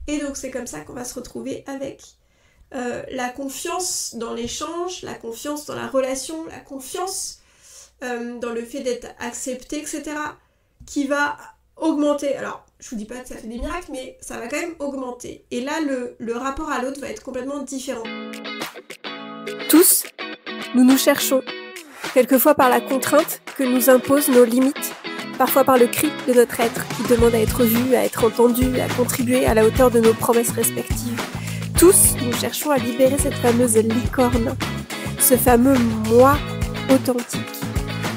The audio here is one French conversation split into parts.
Et donc c'est comme ça qu'on va se retrouver avec la confiance dans l'échange, la confiance dans la relation, la confiance dans le fait d'être accepté, etc. qui va augmenter. Alors, je vous dis pas que ça fait des miracles, mais ça va quand même augmenter. Et là, le rapport à l'autre va être complètement différent. Tous, nous nous cherchons, quelquefois par la contrainte que nous imposent nos limites, parfois par le cri de notre être qui demande à être vu, à être entendu, à contribuer à la hauteur de nos promesses respectives. Tous, nous cherchons à libérer cette fameuse licorne, ce fameux moi authentique.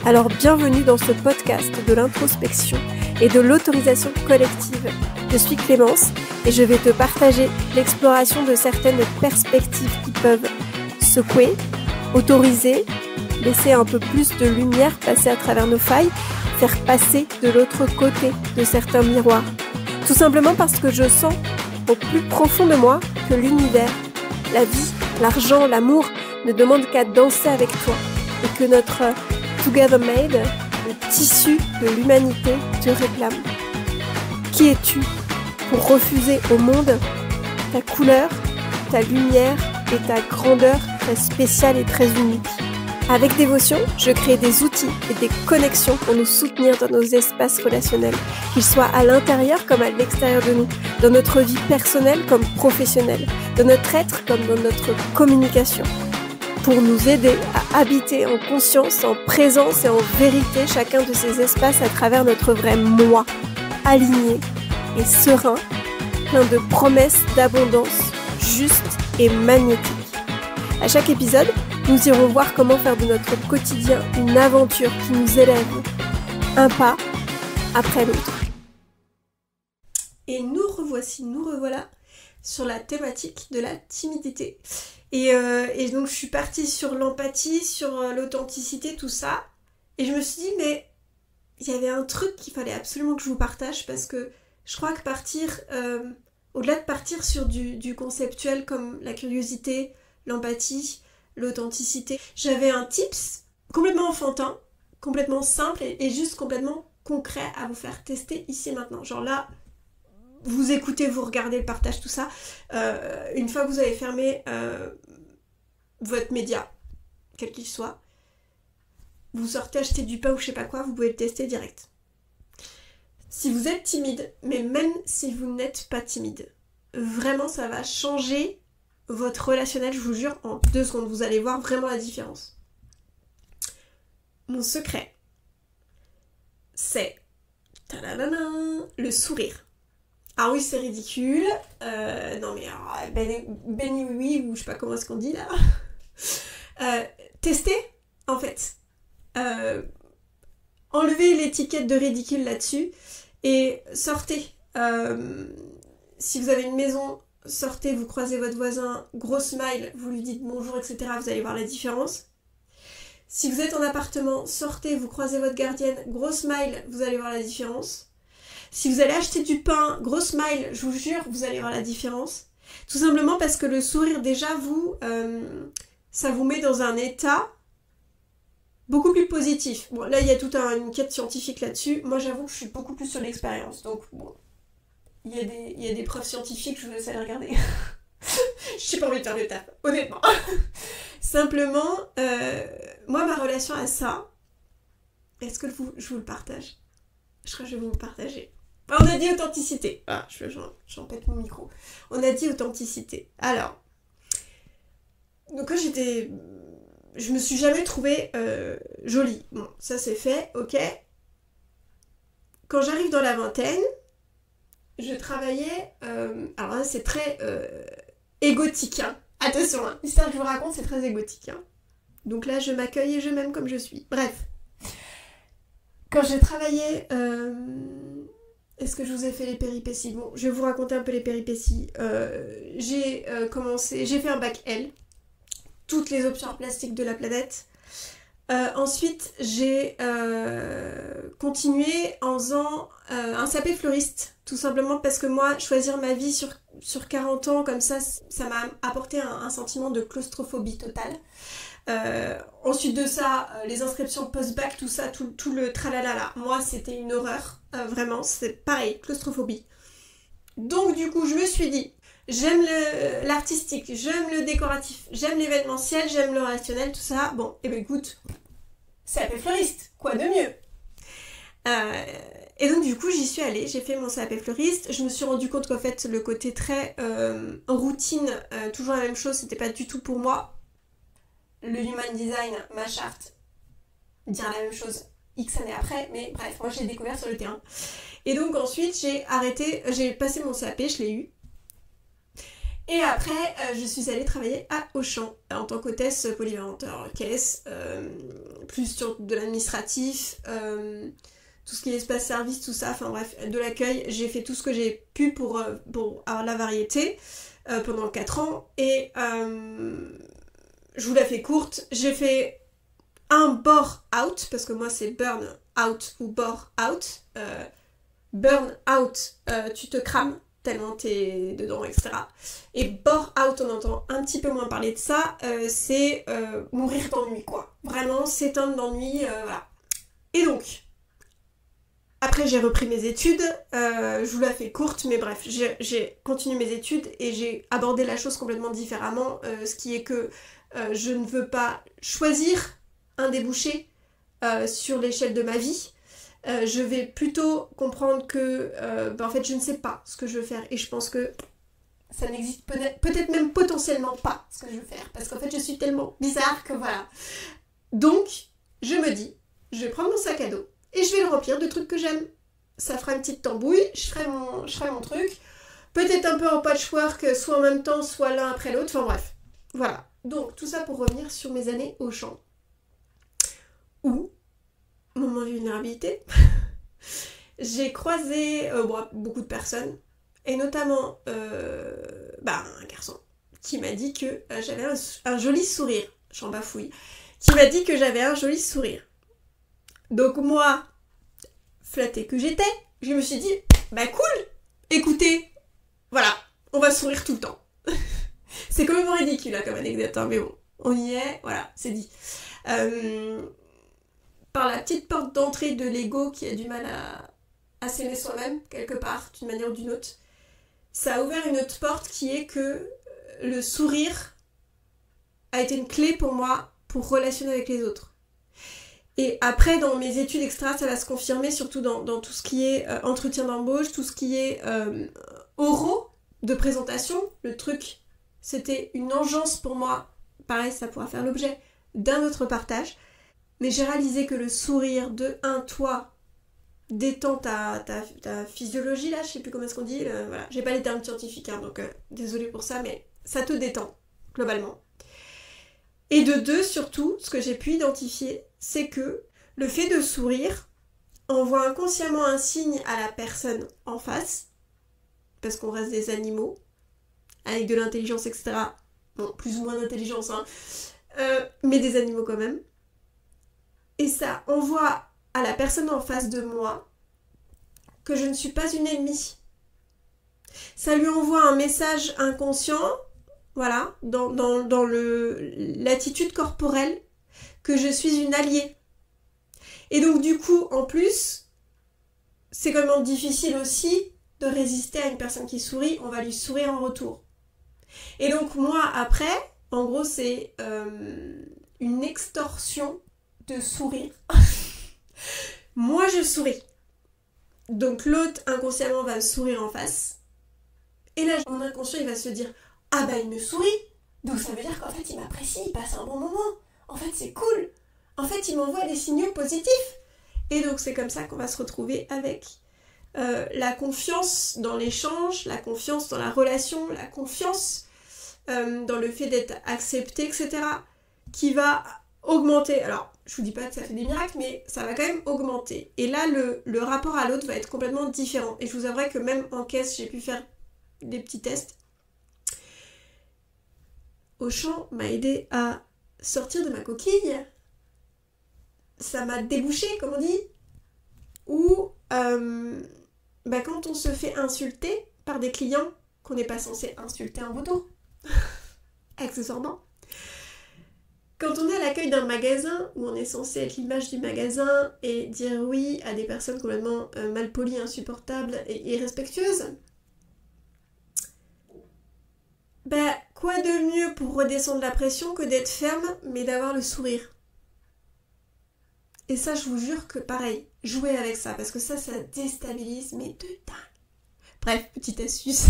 Alors bienvenue dans ce podcast de l'introspection et de l'autorisation collective. Je suis Clémence et je vais te partager l'exploration de certaines perspectives qui peuvent secouer, autoriser, laisser un peu plus de lumière passer à travers nos failles, faire passer de l'autre côté de certains miroirs. Tout simplement parce que je sens au plus profond de moi que l'univers, la vie, l'argent, l'amour ne demandent qu'à danser avec toi et que notre Together Made, le tissu de l'humanité, te réclame. Qui es-tu pour refuser au monde ta couleur, ta lumière et ta grandeur très spéciale et très unique? Avec dévotion, je crée des outils et des connexions pour nous soutenir dans nos espaces relationnels, qu'ils soient à l'intérieur comme à l'extérieur de nous, dans notre vie personnelle comme professionnelle, dans notre être comme dans notre communication, pour nous aider à habiter en conscience, en présence et en vérité chacun de ces espaces à travers notre vrai moi, aligné et serein, plein de promesses d'abondance, juste et magnétique. À chaque épisode, nous irons voir comment faire de notre quotidien une aventure qui nous élève, un pas après l'autre. Et nous revoilà sur la thématique de la timidité. Et donc je suis partie sur l'empathie, sur l'authenticité, tout ça. Et je me suis dit, mais il y avait un truc qu'il fallait absolument que je vous partage parce que je crois que au-delà de partir sur du conceptuel comme la curiosité, l'empathie, l'authenticité, j'avais un tips complètement enfantin, complètement simple et juste complètement concret à vous faire tester ici et maintenant. Genre là, vous écoutez, vous regardez le partage, tout ça. Une fois que vous avez fermé votre média, quel qu'il soit, vous sortez acheter du pain ou je sais pas quoi, vous pouvez le tester direct. Si vous êtes timide, mais même si vous n'êtes pas timide, vraiment ça va changer votre relationnel, je vous jure, en 2 secondes, vous allez voir vraiment la différence. Mon secret, c'est le sourire. Ah oui, c'est ridicule. Non mais alors, béni oui, ou je sais pas comment est-ce qu'on dit là. Testez, en fait. Enlevez l'étiquette de ridicule là-dessus et sortez. Si vous avez une maison, sortez, vous croisez votre voisin, gros smile, vous lui dites bonjour, etc. Vous allez voir la différence. Si vous êtes en appartement, sortez, vous croisez votre gardienne, gros smile, vous allez voir la différence. Si vous allez acheter du pain, gros smile, je vous jure, vous allez voir la différence. Tout simplement parce que le sourire, déjà, ça vous met dans un état beaucoup plus positif. Bon, là, il y a toute une quête scientifique là-dessus. Moi, j'avoue que je suis beaucoup plus sur l'expérience. Donc, bon, il y a des preuves scientifiques, je vous laisse aller regarder. Je n'ai pas envie de faire le taf, honnêtement. Simplement, moi, ma relation à ça, est-ce que je vous le partage? Je crois que je vais vous le partager. On a dit authenticité. Ah, j'en pète mon micro. On a dit authenticité. Alors, donc quand je me suis jamais trouvée jolie. Bon, ça c'est fait, ok. Quand j'arrive dans la vingtaine, je travaillais... alors là, c'est très égotique. Hein. Attention, hein. L'histoire que je vous raconte, c'est très égotique. Hein. Donc là, je m'accueille et je m'aime comme je suis. Bref. Quand j'ai travaillé... Est-ce que je vous ai fait les péripéties? Bon, je vais vous raconter un peu les péripéties. J'ai fait un bac L. Toutes les options plastiques de la planète. Ensuite, j'ai continué en faisant un CAP fleuriste. Tout simplement parce que moi, choisir ma vie sur 40 ans, comme ça m'a apporté un sentiment de claustrophobie totale. Ensuite de ça, les inscriptions post-bac, tout ça, tout le tralala là. Moi, c'était une horreur. Vraiment, c'est pareil, claustrophobie. Donc du coup, je me suis dit, j'aime l'artistique, j'aime le décoratif, j'aime l'événementiel, j'aime le relationnel, tout ça. Bon, et ben écoute, CAP fleuriste, quoi de mieux? Et donc du coup j'y suis allée, j'ai fait mon CAP fleuriste, je me suis rendu compte qu'en fait le côté très en routine, toujours la même chose, c'était pas du tout pour moi. Le human design, ma charte, dire la même chose X années après, mais bref, moi je l'ai découvert sur le terrain. Et donc ensuite j'ai passé mon CAP, je l'ai eu. Et après, je suis allée travailler à Auchan en tant qu'hôtesse polyvalente. Alors, caisse, plus sur de l'administratif, tout ce qui est espace-service, tout ça, enfin bref, de l'accueil. J'ai fait tout ce que j'ai pu pour avoir la variété pendant 4 ans. Et je vous la fais courte, j'ai fait un bore out, parce que moi c'est burn out ou bore out. Burn out, tu te crames tellement t'es dedans, etc. Et bore out, on entend un petit peu moins parler de ça, c'est mourir d'ennui, quoi. Vraiment, s'éteindre d'ennui, voilà. Et donc, après j'ai repris mes études, je vous la fais courte, mais bref, j'ai continué mes études et j'ai abordé la chose complètement différemment, ce qui est que je ne veux pas choisir un débouché sur l'échelle de ma vie. Je vais plutôt comprendre que en fait je ne sais pas ce que je veux faire et je pense que ça n'existe peut-être même potentiellement pas ce que je veux faire parce qu'en fait je suis tellement bizarre que voilà. Donc je me dis, je vais prendre mon sac à dos et je vais le remplir de trucs que j'aime. Ça fera une petite tambouille, je ferai mon truc, peut-être un peu en patchwork, soit en même temps, soit l'un après l'autre, enfin bref. Voilà, donc tout ça pour revenir sur mes années au champ. Où moment de vulnérabilité, j'ai croisé beaucoup de personnes, et notamment un garçon qui m'a dit que j'avais un joli sourire, j'en bafouille, qui m'a dit que j'avais un joli sourire. Donc moi, flattée que j'étais, je me suis dit, bah cool, écoutez, voilà, on va sourire tout le temps. C'est quand même ridicule hein, comme anecdote, hein, mais bon, on y est, voilà, c'est dit. Par la petite porte d'entrée de l'ego qui a du mal à s'aimer soi-même, quelque part, d'une manière ou d'une autre, ça a ouvert une autre porte qui est que le sourire a été une clé pour moi pour relationner avec les autres. Et après, dans mes études extra, ça va se confirmer, surtout dans tout ce qui est entretien d'embauche, tout ce qui est oraux de présentation. Le truc, c'était une engeance pour moi. Pareil, ça pourra faire l'objet d'un autre partage. Mais j'ai réalisé que le sourire de toi détend ta physiologie, là, je sais plus comment est-ce qu'on dit, voilà. J'ai pas les termes scientifiques, hein, donc désolée pour ça, mais ça te détend, globalement. Et de 2, surtout, ce que j'ai pu identifier, c'est que le fait de sourire envoie inconsciemment un signe à la personne en face, parce qu'on reste des animaux, avec de l'intelligence, etc. Bon, plus ou moins d'intelligence, hein, mais des animaux quand même. Et ça envoie à la personne en face de moi que je ne suis pas une ennemie. Ça lui envoie un message inconscient, voilà, dans l'attitude corporelle, que je suis une alliée. Et donc du coup, en plus, c'est quand même difficile aussi de résister à une personne qui sourit, on va lui sourire en retour. Et donc moi, après, en gros, c'est une extorsion de sourire. Moi je souris, donc l'autre inconsciemment va me sourire en face et là mon inconscient il va se dire ah bah il me sourit, donc ça veut dire qu'en fait il m'apprécie, il passe un bon moment, en fait c'est cool, en fait il m'envoie des signaux positifs. Et donc c'est comme ça qu'on va se retrouver avec la confiance dans l'échange, la confiance dans la relation, la confiance dans le fait d'être accepté, etc., qui va augmenter. Alors, je vous dis pas que ça fait des miracles, mais ça va quand même augmenter. Et là, le rapport à l'autre va être complètement différent. Et je vous avouerai que même en caisse, j'ai pu faire des petits tests. Auchan m'a aidé à sortir de ma coquille. Ça m'a débouché, comme on dit. Ou quand on se fait insulter par des clients qu'on n'est pas censé insulter en retour. Accessoirement. Quand on est à l'accueil d'un magasin où on est censé être l'image du magasin et dire oui à des personnes complètement malpolies, insupportables et irrespectueuses, bah quoi de mieux pour redescendre la pression que d'être ferme mais d'avoir le sourire. Et ça, je vous jure que pareil, jouez avec ça, parce que ça déstabilise, mais de dingue. Bref, petite astuce.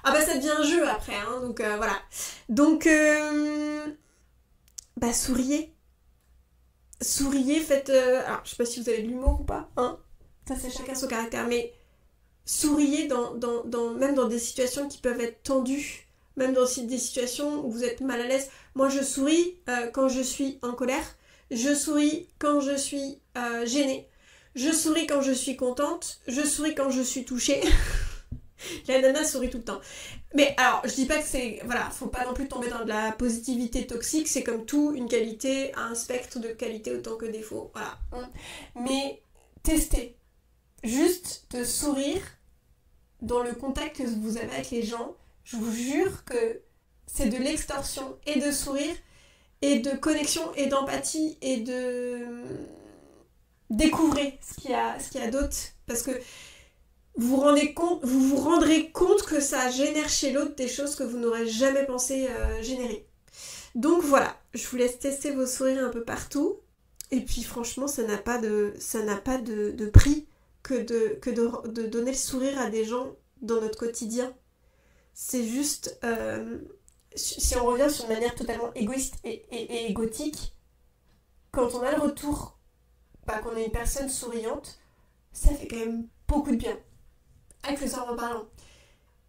Ah bah ça devient un jeu après, hein, donc voilà. Donc, bah souriez. Souriez, faites... alors, je sais pas si vous avez de l'humour ou pas, hein. Ça, c'est chacun son caractère, mais souriez même dans des situations qui peuvent être tendues, même dans des situations où vous êtes mal à l'aise. Moi, je souris quand je suis en colère. Je souris quand je suis gênée. Je souris quand je suis contente. Je souris quand je suis touchée. La nana sourit tout le temps. Mais alors, je dis pas que c'est... Voilà, faut pas non plus tomber dans de la positivité toxique. C'est comme tout, une qualité a un spectre de qualité autant que défaut. Voilà. Mais testez. Juste de sourire dans le contact que vous avez avec les gens. Je vous jure que c'est de l'extorsion et de sourire et de connexion et d'empathie et de découvrir ce qu'il y a d'autre, parce que vous vous rendrez compte que ça génère chez l'autre des choses que vous n'aurez jamais pensé générer. Donc voilà, je vous laisse tester vos sourires un peu partout, et puis franchement ça n'a pas de prix que de donner le sourire à des gens dans notre quotidien. C'est juste... si on revient sur une manière totalement égoïste et égotique, quand on a le retour, qu'on est une personne souriante, ça fait quand même beaucoup de bien, accessoirement parlant.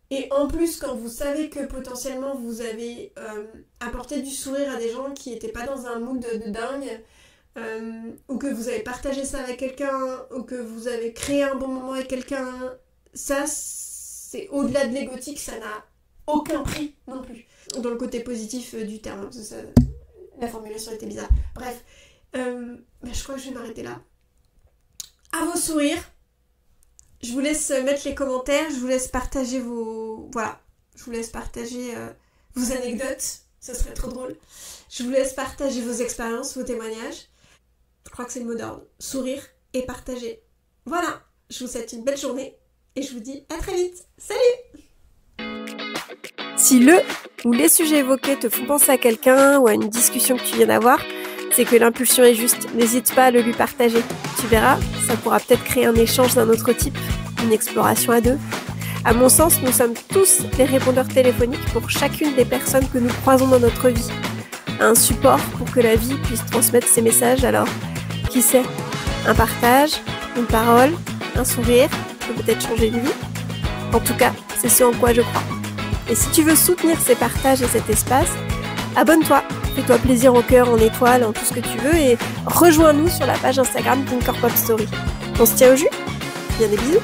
Et en plus, quand vous savez que potentiellement vous avez apporté du sourire à des gens qui n'étaient pas dans un mood de dingue, ou que vous avez partagé ça avec quelqu'un, ou que vous avez créé un bon moment avec quelqu'un, ça, c'est au-delà de l'égotique, ça n'a aucun prix non plus. Dans le côté positif du terme, parce que ça, la formulation était bizarre. Bref, je crois que je vais m'arrêter là. À vos sourires. Je vous laisse mettre les commentaires, je vous laisse partager vos... Voilà, je vous laisse partager vos anecdotes, ça serait trop drôle. Je vous laisse partager vos expériences, vos témoignages. Je crois que c'est le mot d'ordre. Sourire et partager. Voilà, je vous souhaite une belle journée et je vous dis à très vite. Salut! Si le ou les sujets évoqués te font penser à quelqu'un ou à une discussion que tu viens d'avoir, c'est que l'impulsion est juste. N'hésite pas à le lui partager. Tu verras, ça pourra peut-être créer un échange d'un autre type, une exploration à deux. À mon sens, nous sommes tous des répondeurs téléphoniques pour chacune des personnes que nous croisons dans notre vie. Un support pour que la vie puisse transmettre ses messages, alors qui sait, un partage, une parole, un sourire peut peut-être changer une vie. En tout cas, c'est ce en quoi je crois. Et si tu veux soutenir ces partages et cet espace, abonne-toi, fais-toi plaisir au cœur, en étoile, en tout ce que tu veux et rejoins-nous sur la page Instagram d'Incorpop Story. On se tient au jus ? Bien des bisous.